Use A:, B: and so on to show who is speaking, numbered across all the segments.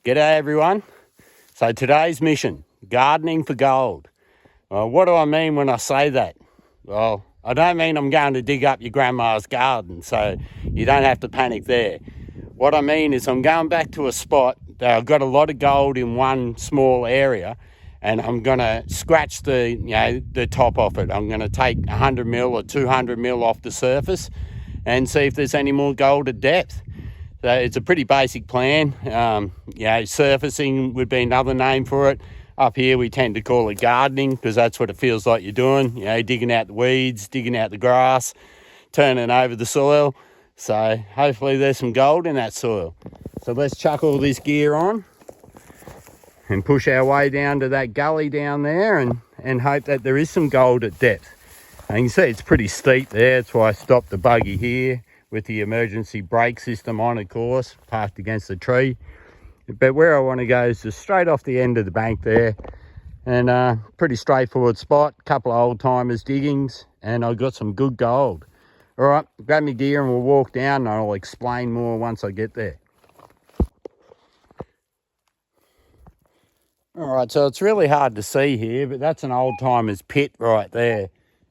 A: G'day everyone. So today's mission, gardening for gold. What do I mean when I say that? Well, I don't mean I'm going to dig up your grandma's garden, so you don't have to panic there. What I mean is I'm going back to a spot that I've got a lot of gold in one small area, and I'm going to scratch the top off it. I'm going to take 100 mil or 200 mil off the surface and see if there's any more gold at depth. So it's a pretty basic plan. Surfacing would be another name for it. Up here we tend to call it gardening because that's what it feels like you're doing. Digging out the weeds, digging out the grass, turning over the soil. So hopefully there's some gold in that soil. So let's chuck all this gear on and push our way down to that gully down there and hope that there is some gold at depth. And you can see it's pretty steep there. That's why I stopped the buggy here with the emergency brake system on, of course, parked against the tree. But where I want to go is just straight off the end of the bank there, and pretty straightforward spot, couple of old timers diggings, and I've got some good gold. All right, grab my gear and we'll walk down, and I'll explain more once I get there. All right, so it's really hard to see here, but that's an old timer's pit right there.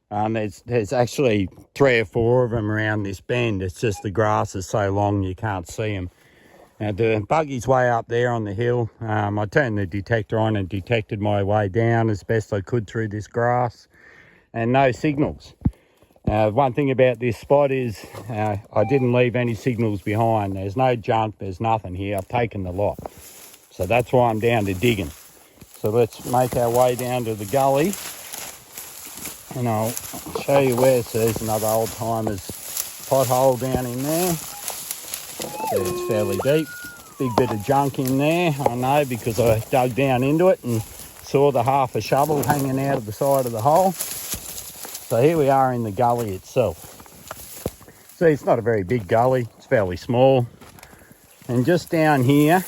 A: There's actually 3 or 4 of them around this bend. It's just the grass is so long you can't see them. Now the buggy's way up there on the hill. I turned the detector on and detected my way down as best I could through this grass, and no signals. One thing about this spot is I didn't leave any signals behind. There's no junk, there's nothing here. I've taken the lot. So that's why I'm down to digging. So let's make our way down to the gully, and I'll show you where. So there's another old timer's pothole down in there. So it's fairly deep. Big bit of junk in there, I know, because I dug down into it and saw the half a shovel hanging out of the side of the hole. So here we are in the gully itself. See, it's not a very big gully, it's fairly small. And just down here,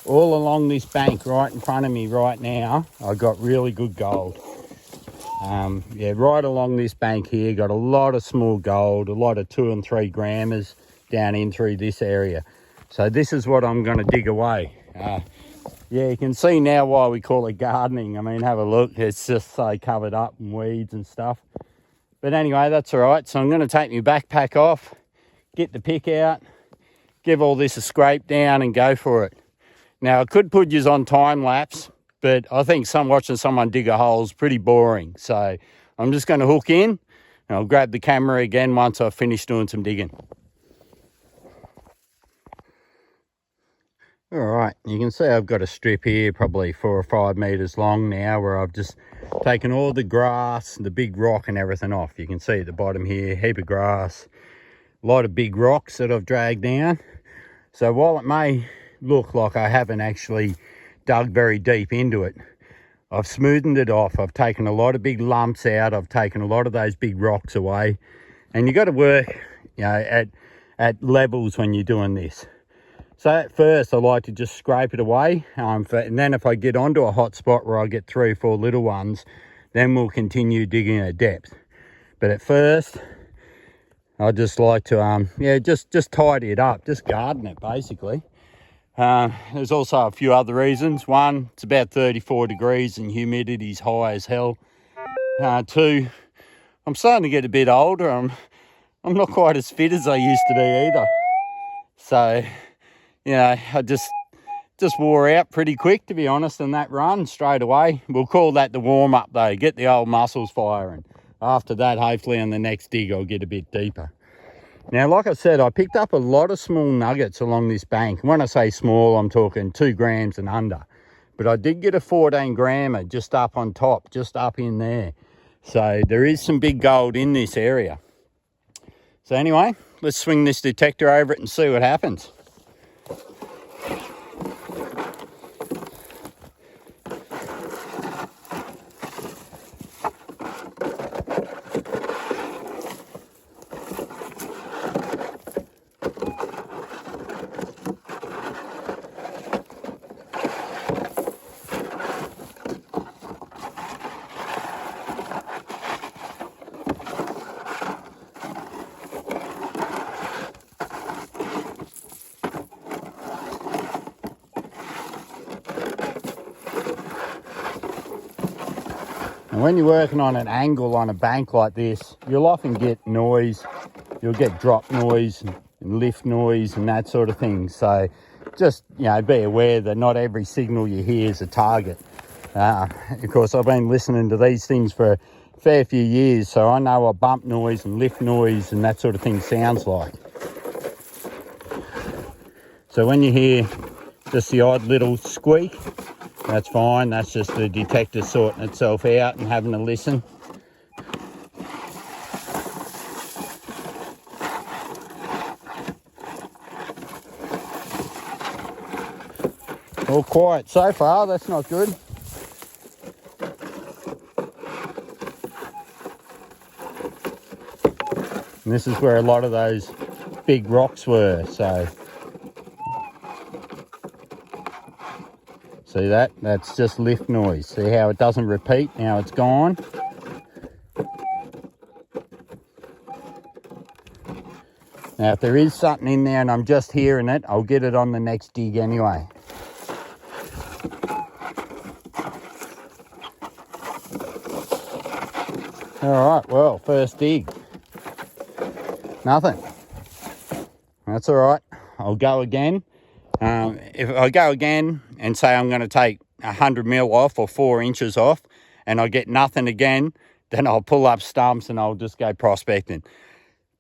A: all along this bank right in front of me right now, I got really good gold. Right along this bank here, got a lot of small gold, a lot of 2 and 3 grammers down in through this area. So this is what I'm going to dig away. You can see now why we call it gardening. I mean, have a look, it's just so covered up in weeds and stuff. But anyway, that's all right. So I'm going to take my backpack off, get the pick out, give all this a scrape down and go for it. Now I could put you on time lapse, but I think watching someone dig a hole is pretty boring. So I'm just going to hook in, and I'll grab the camera again once I've finished doing some digging. All right, you can see I've got a strip here, probably 4 or 5 metres long now, where I've just taken all the grass, the big rock and everything off. You can see at the bottom here, heap of grass, a lot of big rocks that I've dragged down. So while it may look like I haven't actually dug very deep into it, I've smoothened it off. I've taken a lot of big lumps out. I've taken a lot of those big rocks away. And you've got to work, at levels when you're doing this. So at first I like to just scrape it away, and then if I get onto a hot spot where I get 3 or 4 little ones, then we'll continue digging at depth. But at first I just like to just tidy it up, just garden it basically. There's also a few other reasons. 1, it's about 34 degrees and humidity's high as hell. 2, I'm starting to get a bit older. I'm not quite as fit as I used to be either. So, I just wore out pretty quick, to be honest, in that run straight away. We'll call that the warm-up though, get the old muscles firing. After that, hopefully on the next dig, I'll get a bit deeper. Now, like I said, I picked up a lot of small nuggets along this bank. When I say small, I'm talking 2 grams and under. But I did get a 14 grammer just up on top, just up in there. So there is some big gold in this area. So anyway, let's swing this detector over it and see what happens. And when you're working on an angle on a bank like this, you'll often get noise. You'll get drop noise and lift noise and that sort of thing. So just, you know, be aware that not every signal you hear is a target. Of course, I've been listening to these things for a fair few years, so I know what bump noise and lift noise and that sort of thing sounds like. So when you hear just the odd little squeak, that's fine. That's just the detector sorting itself out and having a listen. All quiet so far, that's not good. And this is where a lot of those big rocks were, so. See that? That's just lift noise. See how it doesn't repeat? Now it's gone. Now if there is something in there and I'm just hearing it, I'll get it on the next dig anyway. Alright, well, first dig. Nothing. That's alright. I'll go again. If I go again and say I'm going to take 100 mil off or 4 inches off and I get nothing again, then I'll pull up stumps and I'll just go prospecting.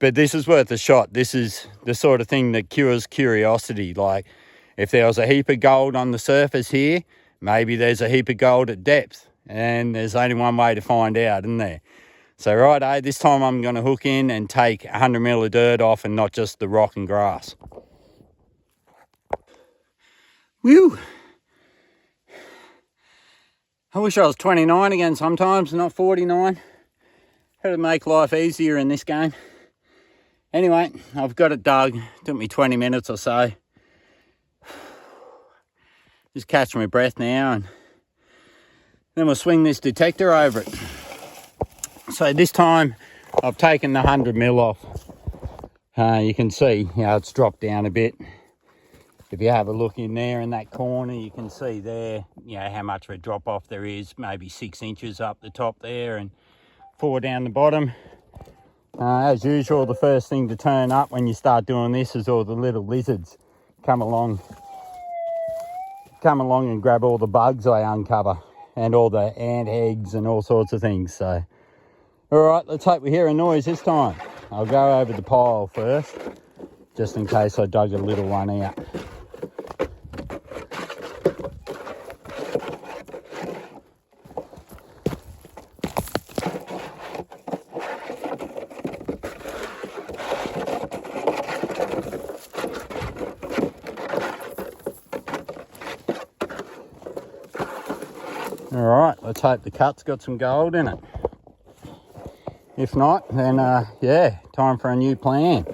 A: But this is worth a shot. This is the sort of thing that cures curiosity. Like if there was a heap of gold on the surface here, maybe there's a heap of gold at depth, and there's only one way to find out, isn't there? So righto, this time I'm going to hook in and take 100 mil of dirt off and not just the rock and grass. Whew! I wish I was 29 again sometimes, not 49. Had to make life easier in this game. Anyway, I've got it dug. It took me 20 minutes or so. Just catch my breath now, and then we'll swing this detector over it. So this time I've taken the 100 mil off. You can see how it's dropped down a bit. If you have a look in there in that corner, you can see there, you know, how much of a drop off there is, maybe 6 inches up the top there and 4 down the bottom. As usual, the first thing to turn up when you start doing this is all the little lizards come along and grab all the bugs I uncover and all the ant eggs and all sorts of things. So, all right, let's hope we hear a noise this time. I'll go over the pile first, just in case I dug a little one out. All right, let's hope the cut's got some gold in it. If not, then yeah, time for a new plan.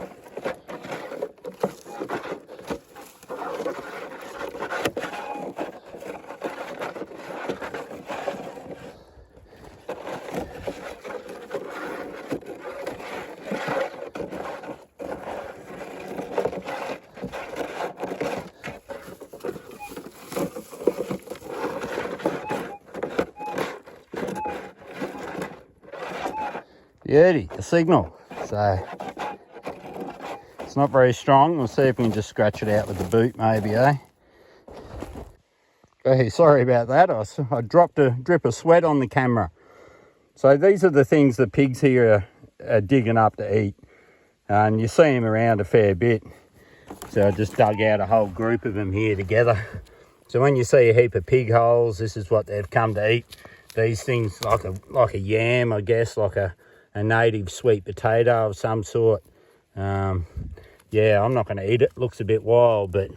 A: Beauty, the signal. So it's not very strong. We'll see if we can just scratch it out with the boot maybe, eh? Hey, sorry about that. I dropped a drip of sweat on the camera. So these are the things the pigs here are digging up to eat. And you see them around a fair bit. So I just dug out a whole group of them here together. So when you see a heap of pig holes, this is what they've come to eat. These things like a yam, I guess, like a native sweet potato of some sort. Yeah, I'm not going to eat it. Looks a bit wild, but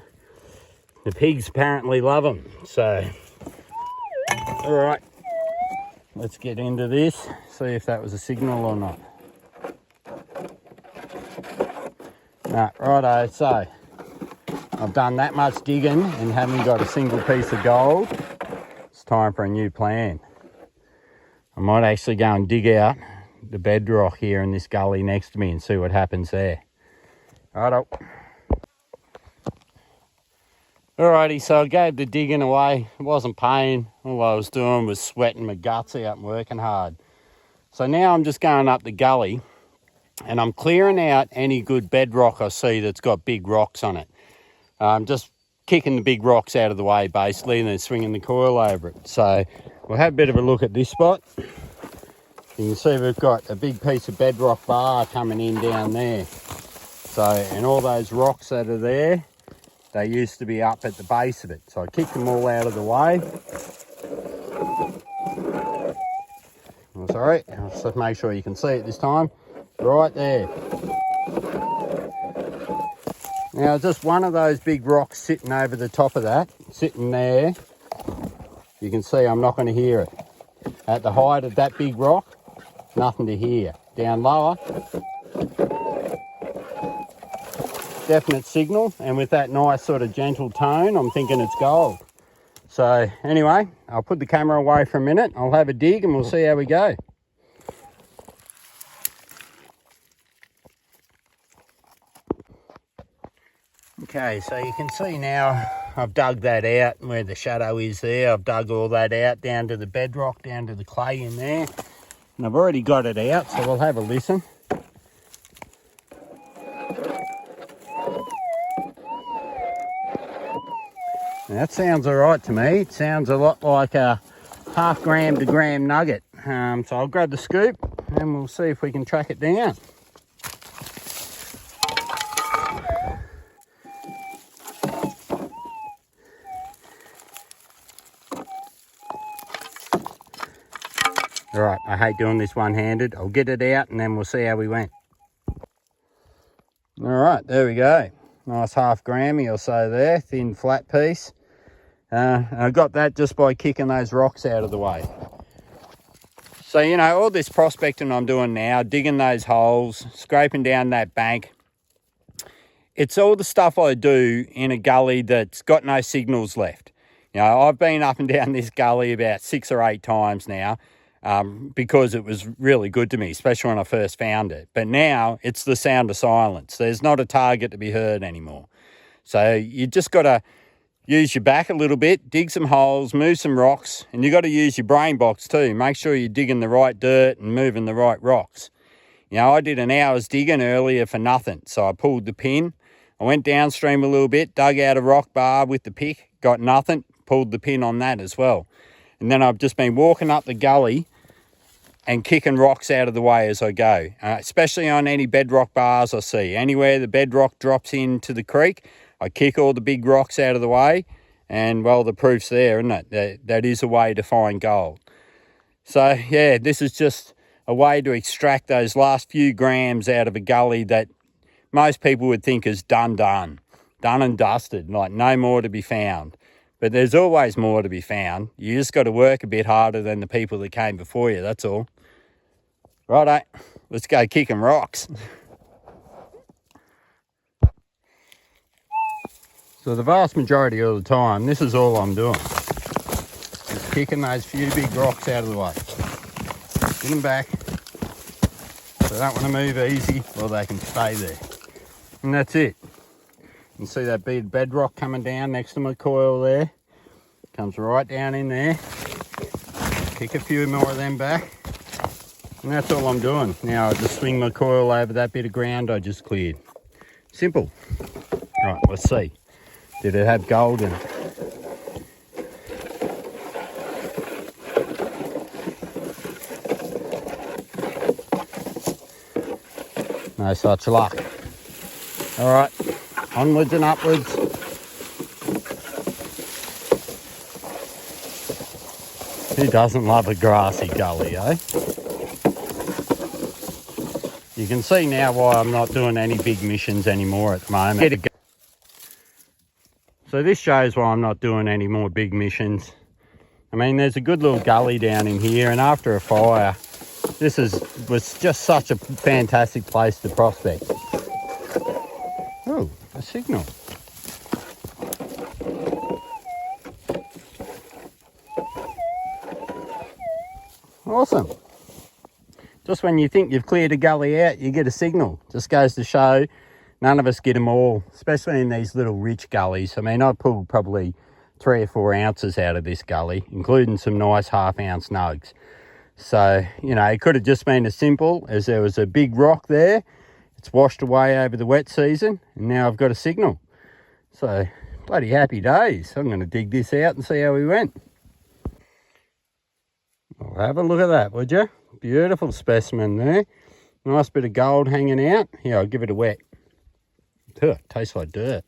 A: the pigs apparently love them. So, all right, let's get into this, see if that was a signal or not. Righto, so I've done that much digging and haven't got a single piece of gold. It's time for a new plan. I might actually go and dig out the bedrock here in this gully next to me and see what happens there. Righto. Alrighty, so I gave the digging away. It wasn't paying. All I was doing was sweating my guts out and working hard. So now I'm just going up the gully and I'm clearing out any good bedrock I see that's got big rocks on it. I'm just kicking the big rocks out of the way basically and then swinging the coil over it. So we'll have a bit of a look at this spot. You can see we've got a big piece of bedrock bar coming in down there. So, and all those rocks that are there, they used to be up at the base of it. So I kicked them all out of the way. Oh, sorry, let's just make sure you can see it this time. Right there. Now just one of those big rocks sitting over the top of that, sitting there, you can see I'm not going to hear it. At the height of that big rock, nothing to hear. Down lower, definite signal, and with that nice sort of gentle tone, I'm thinking it's gold. So anyway, I'll put the camera away for a minute, I'll have a dig and we'll see how we go. Okay, so you can see now I've dug that out where the shadow is there. I've dug all that out down to the bedrock, down to the clay in there. And I've already got it out, so we'll have a listen. Now, that sounds all right to me. It sounds a lot like a half gram to gram nugget. So I'll grab the scoop and we'll see if we can track it down. All right, I hate doing this one-handed. I'll get it out and then we'll see how we went. All right, there we go. Nice half grammy or so there, thin flat piece. I got that just by kicking those rocks out of the way. So, you know, all this prospecting I'm doing now, digging those holes, scraping down that bank, it's all the stuff I do in a gully that's got no signals left. You know, I've been up and down this gully about 6 or 8 times now because it was really good to me, especially when I first found it. But now it's the sound of silence. There's not a target to be heard anymore. So you just got to use your back a little bit, dig some holes, move some rocks, and you got to use your brain box too. Make sure you're digging the right dirt and moving the right rocks. You know, I did an hour's digging earlier for nothing. So I pulled the pin, I went downstream a little bit, dug out a rock bar with the pick, got nothing, pulled the pin on that as well. And then I've just been walking up the gully and kicking rocks out of the way as I go, especially on any bedrock bars I see. Anywhere the bedrock drops into the creek, I kick all the big rocks out of the way, and well, the proof's there, isn't it? That is a way to find gold. So yeah, this is just a way to extract those last few grams out of a gully that most people would think is done and dusted, like no more to be found. But there's always more to be found. You just got to work a bit harder than the people that came before you, that's all. Righto, let's go kicking rocks. So the vast majority of the time, this is all I'm doing. Just kicking those few big rocks out of the way. Get them back. If they don't want to move easy, well, they can stay there. And that's it. You can see that big bedrock coming down next to my coil there. Comes right down in there. Kick a few more of them back. And that's all I'm doing. Now I just swing my coil over that bit of ground I just cleared. Simple. Right, let's see. Did it have gold in it? No such luck. All right, onwards and upwards. Who doesn't love a grassy gully, eh? You can see now why I'm not doing any big missions anymore at the moment. So this shows why I'm not doing any more big missions. I mean, there's a good little gully down in here, and after a fire, this was just such a fantastic place to prospect. Oh, a signal. Awesome. Just when you think you've cleared a gully out, you get a signal. Just goes to show none of us get them all, especially in these little rich gullies. I mean, I pulled probably 3 or 4 ounces out of this gully, including some nice half-ounce nugs. So, you know, it could have just been as simple as there was a big rock there. It's washed away over the wet season, and now I've got a signal. So, bloody happy days. I'm going to dig this out and see how we went. Well, have a look at that, would you? Beautiful specimen there. Nice bit of gold hanging out. Here, I'll give it a wet. It tastes like dirt.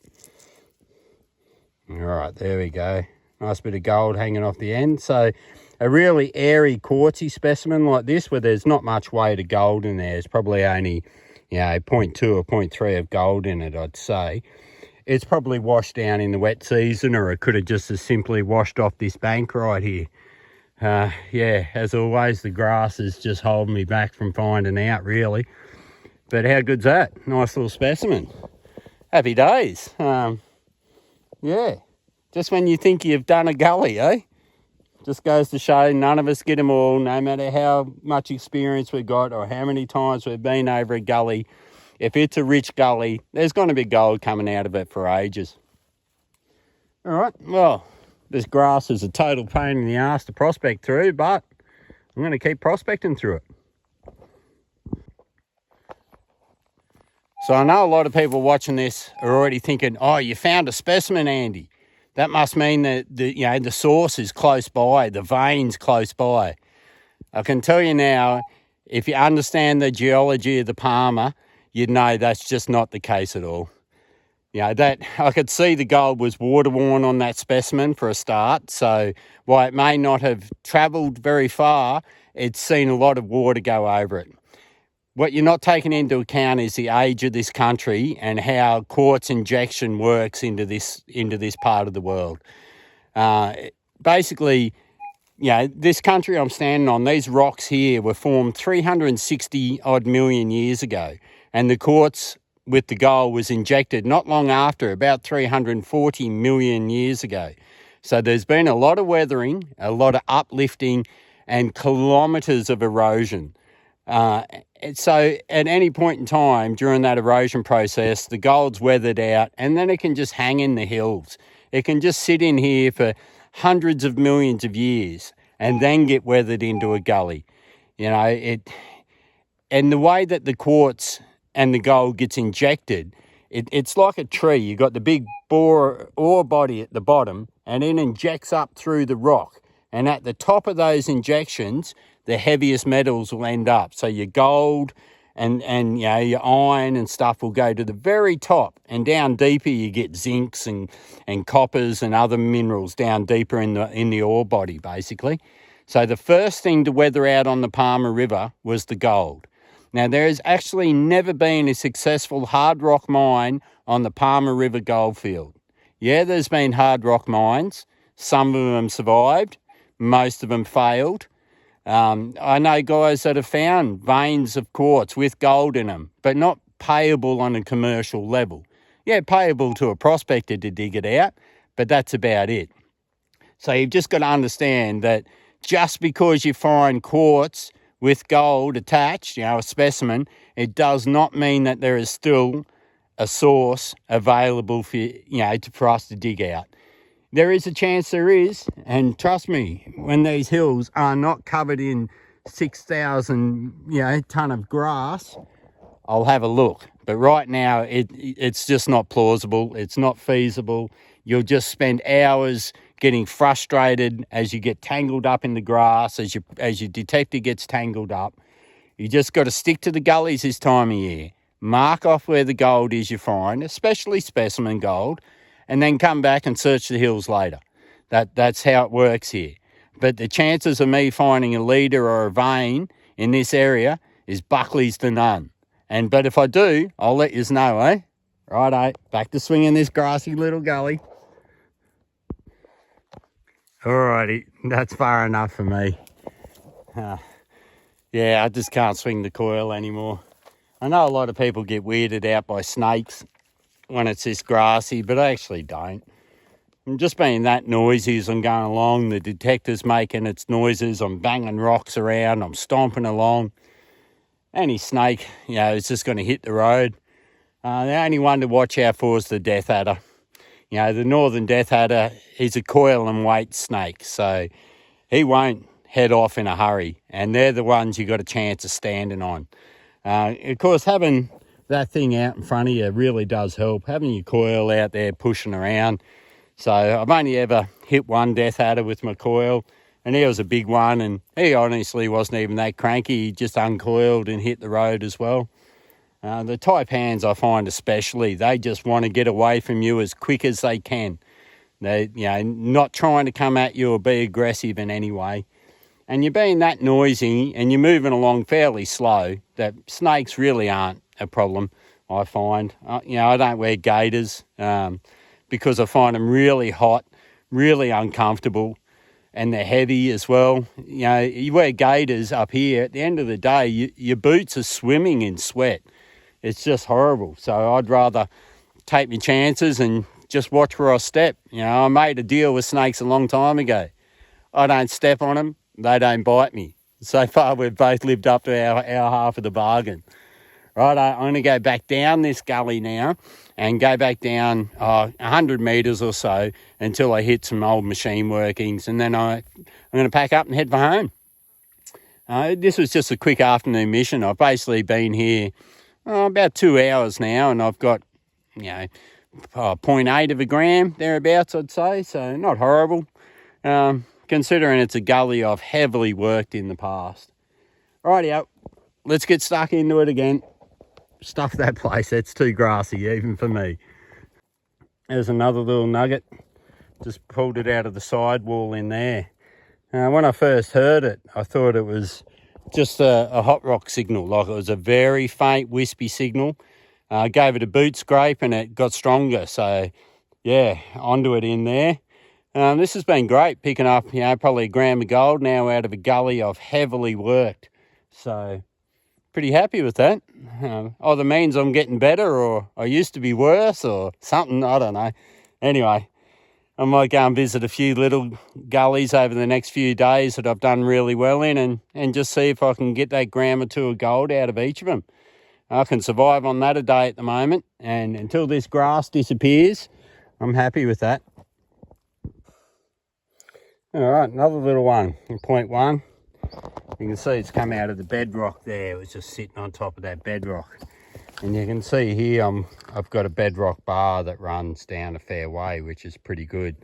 A: All right, there we go. Nice bit of gold hanging off the end. So a really airy, quartzy specimen like this, where there's not much weight of gold in there. It's probably only, you know, 0.2 or 0.3 of gold in it, I'd say. It's probably washed down in the wet season, or it could have just as simply washed off this bank right here. Yeah, as always, the grass is just holding me back from finding out, really. But how good's that? Nice little specimen. Happy days. Yeah, just when you think you've done a gully, eh? Just goes to show none of us get them all, no matter how much experience we've got or how many times we've been over a gully. If it's a rich gully, there's going to be gold coming out of it for ages. All right, well, this grass is a total pain in the arse to prospect through, but I'm going to keep prospecting through it. So I know a lot of people watching this are already thinking, oh, you found a specimen, Andy. That must mean that the source is close by, the vein's close by. I can tell you now, if you understand the geology of the Palmer, you'd know that's just not the case at all. You know, that I could see the gold was water-worn on that specimen for a start, so while it may not have travelled very far, it's seen a lot of water go over it. What you're not taking into account is the age of this country and how quartz injection works into this part of the world. Basically, you know, this country I'm standing on, these rocks here were formed 360 odd million years ago, and the quartz with the gold was injected not long after, about 340 million years ago. So there's been a lot of weathering, a lot of uplifting, and kilometres of erosion. So at any point in time during that erosion process, the gold's weathered out, and then it can just hang in the hills. It can just sit in here for hundreds of millions of years and then get weathered into a gully. You know, and the way that the quartz and the gold gets injected, it's like a tree. You've got the big ore body at the bottom, and it injects up through the rock. And at the top of those injections, the heaviest metals will end up. So your gold and you know, your iron and stuff will go to the very top, and down deeper you get zincs and coppers and other minerals down deeper in the ore body, basically. So the first thing to weather out on the Palmer River was the gold. Now, there has actually never been a successful hard rock mine on the Palmer River goldfield. Yeah, there's been hard rock mines. Some of them survived. Most of them failed. I know guys that have found veins of quartz with gold in them, but not payable on a commercial level. Yeah, payable to a prospector to dig it out, but that's about it. So you've just got to understand that just because you find quartz with gold attached, you know, a specimen, it does not mean that there is still a source available for, you know, for us to dig out. There is a chance there is, and trust me, when these hills are not covered in 6,000, you know, tonne of grass, I'll have a look. But right now, it's just not plausible. It's not feasible. You'll just spend hours getting frustrated as you get tangled up in the grass, as your detector gets tangled up. You just got to stick to the gullies this time of year. Mark off where the gold is you find, especially specimen gold, and then come back and search the hills later. That's how it works here. But the chances of me finding a leader or a vein in this area is Buckley's to none. But if I do, I'll let you know, eh? Righto, back to swinging this grassy little gully. Alrighty, that's far enough for me. Yeah, I just can't swing the coil anymore. I know a lot of people get weirded out by snakes when it's this grassy, but I actually don't. I'm just being that noisy as I'm going along. The detector's making its noises. I'm banging rocks around. I'm stomping along. Any snake, you know, is just going to hit the road. The only one to watch out for is the death adder. You know, the northern death adder, he's a coil and weight snake, so he won't head off in a hurry, and they're the ones you got a chance of standing on. Of course, having that thing out in front of you really does help, having your coil out there pushing around. So I've only ever hit one death adder with my coil, and he was a big one, and he honestly wasn't even that cranky. He just uncoiled and hit the road as well. The taipans, I find especially, they just want to get away from you as quick as they can. They, you know, not trying to come at you or be aggressive in any way. And you're being that noisy and you're moving along fairly slow, that snakes really aren't a problem, I find. You know, I don't wear gaiters because I find them really hot, really uncomfortable, and they're heavy as well. You know, you wear gaiters up here, at the end of the day, your boots are swimming in sweat. It's just horrible. So I'd rather take my chances and just watch where I step. You know, I made a deal with snakes a long time ago. I don't step on them, they don't bite me. So far, we've both lived up to our half of the bargain. Right, I'm going to go back down this gully now and go back down 100 metres or so until I hit some old machine workings, and then I'm going to pack up and head for home. This was just a quick afternoon mission. I've basically been here about 2 hours now, and I've got, you know, 0.8 of a gram thereabouts, I'd say, so not horrible, considering it's a gully I've heavily worked in the past. Rightio, let's get stuck into it again. Stuff that place, it's too grassy even for me. There's another little nugget, just pulled it out of the sidewall in there. When I first heard it, I thought it was just a hot rock signal, like it was a very faint wispy signal. Gave it a boot scrape and it got stronger, so yeah, onto it in there. This has been great, picking up, you know, probably a gram of gold now out of a gully I've heavily worked, so pretty happy with that. Either means I'm getting better or I used to be worse or something, I don't know. Anyway, I might go and visit a few little gullies over the next few days that I've done really well in and just see if I can get that gram or two of gold out of each of them. I can survive on that a day at the moment, and until this grass disappears, I'm happy with that. All right, another little one in 0.1. You can see it's come out of the bedrock there. It was just sitting on top of that bedrock. And you can see here I've got a bedrock bar that runs down a fair way, which is pretty good.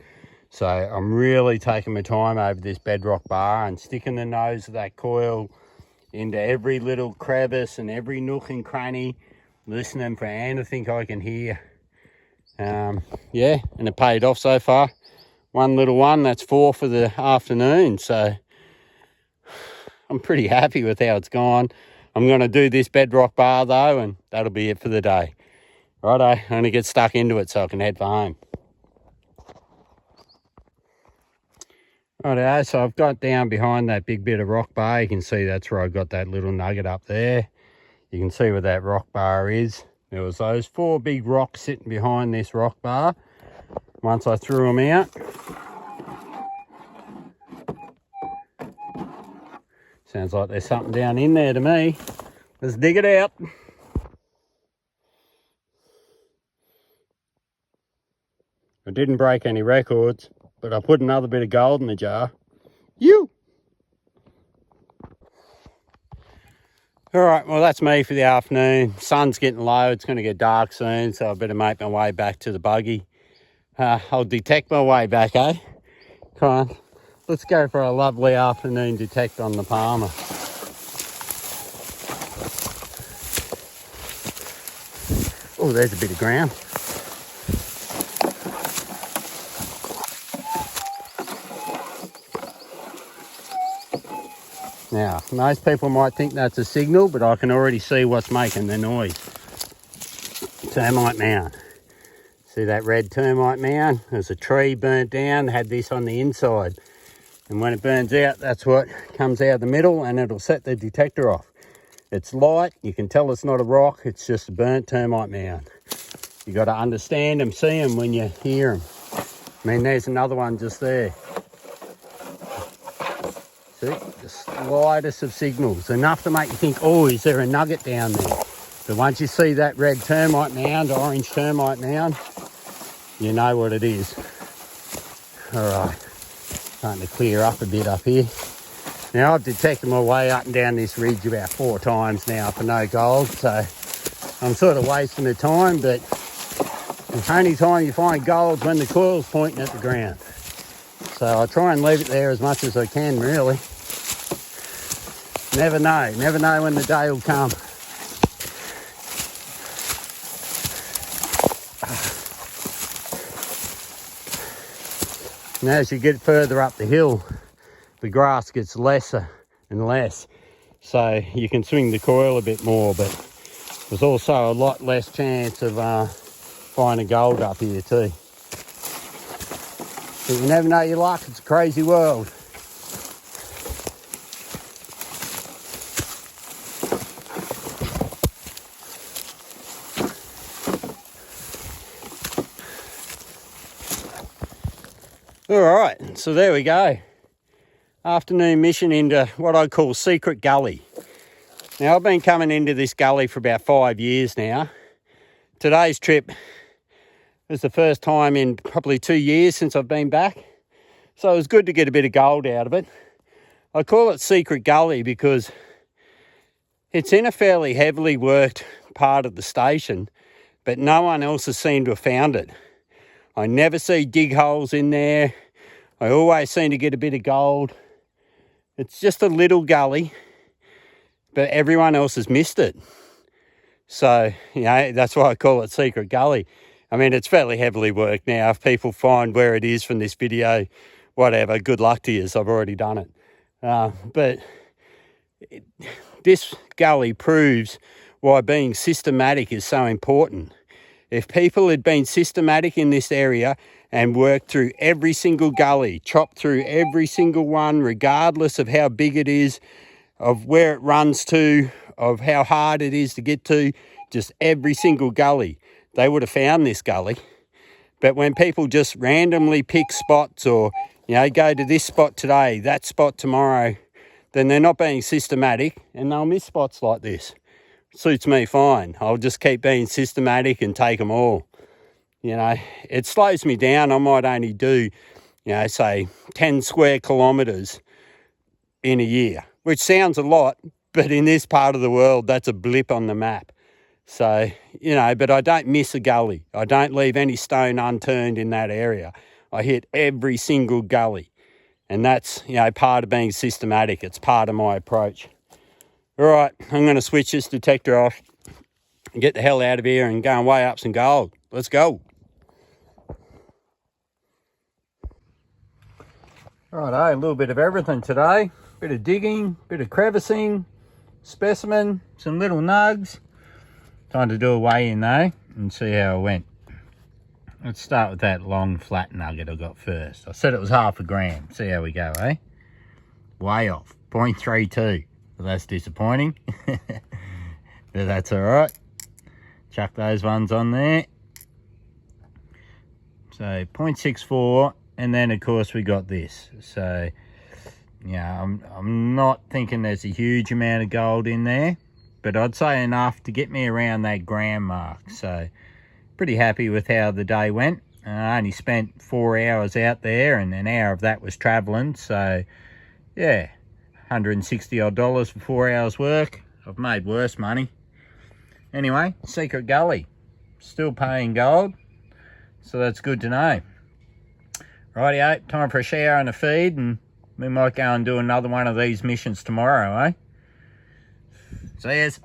A: So I'm really taking my time over this bedrock bar and sticking the nose of that coil into every little crevice and every nook and cranny, listening for anything I can hear. Yeah, and it paid off so far. One little one, that's 4 for the afternoon. So I'm pretty happy with how it's gone. I'm going to do this bedrock bar though, and that'll be it for the day. Righto, I'm going to get stuck into it so I can head for home. Righto, so I've got down behind that big bit of rock bar. You can see that's where I got that little nugget up there. You can see where that rock bar is. There was those 4 big rocks sitting behind this rock bar. Once I threw them out, sounds like there's something down in there to me. Let's dig it out. I didn't break any records, but I put another bit of gold in the jar. All right, well, that's me for the afternoon. Sun's getting low. It's going to get dark soon, so I better make my way back to the buggy. I'll detect my way back, eh? Come on, let's go for a lovely afternoon detect on the Palmer. Oh, there's a bit of ground. Now, most people might think that's a signal, but I can already see what's making the noise. Termite mound. See that red termite mound? There's a tree burnt down, had this on the inside. And when it burns out, that's what comes out the middle and it'll set the detector off. It's light, you can tell it's not a rock, it's just a burnt termite mound. You got to understand them, see them when you hear them. I mean, there's another one just there. See, the slightest of signals, enough to make you think, oh, is there a nugget down there? But once you see that red termite mound, orange termite mound, you know what it is. All right, starting to clear up a bit up here. Now I've detected my way up and down this ridge about 4 times now for no gold, so I'm sort of wasting the time, but the only time you find gold's when the coil's pointing at the ground. So I try and leave it there as much as I can, really. Never know when the day will come. And as you get further up the hill, the grass gets lesser and less. So you can swing the coil a bit more, but there's also a lot less chance of finding gold up here too. But you never know your luck, it's a crazy world. All right, so there we go. Afternoon mission into what I call Secret Gully. Now, I've been coming into this gully for about 5 years now. Today's trip is the first time in probably 2 years since I've been back. So it was good to get a bit of gold out of it. I call it Secret Gully because it's in a fairly heavily worked part of the station, but no one else has seemed to have found it. I never see dig holes in there. I always seem to get a bit of gold. It's just a little gully, but everyone else has missed it. So, you know, that's why I call it Secret Gully. I mean, it's fairly heavily worked now. If people find where it is from this video, whatever, good luck to you. I've already done it. But this gully proves why being systematic is so important. If people had been systematic in this area and worked through every single gully, chopped through every single one, regardless of how big it is, of where it runs to, of how hard it is to get to, just every single gully, they would have found this gully. But when people just randomly pick spots or, you know, go to this spot today, that spot tomorrow, then they're not being systematic and they'll miss spots like this. Suits me fine. I'll just keep being systematic and take them all. You know, it slows me down. I might only do, you know, say 10 square kilometres in a year, which sounds a lot, but in this part of the world, that's a blip on the map. So, you know, but I don't miss a gully. I don't leave any stone unturned in that area. I hit every single gully. And that's, you know, part of being systematic. It's part of my approach. All right, I'm going to switch this detector off and get the hell out of here and go and weigh up some gold. Let's go. Righto, a little bit of everything today. Bit of digging, bit of crevicing, specimen, some little nugs. Time to do a weigh in though and see how it went. Let's start with that long flat nugget I got first. I said it was 0.5 gram. See how we go, eh? Way off, 0.32. Well, that's disappointing, but that's all right. Chuck those ones on there. So 0.64, and then of course we got this. So yeah, I'm not thinking there's a huge amount of gold in there, but I'd say enough to get me around that gram mark. So pretty happy with how the day went. I only spent 4 hours out there, and an hour of that was traveling. So yeah, $160 odd for 4 hours work. I've made worse money. Anyway, Secret Gully, still paying gold, so that's good to know. Rightio, time for a shower and a feed, and we might go and do another one of these missions tomorrow, eh? See yous.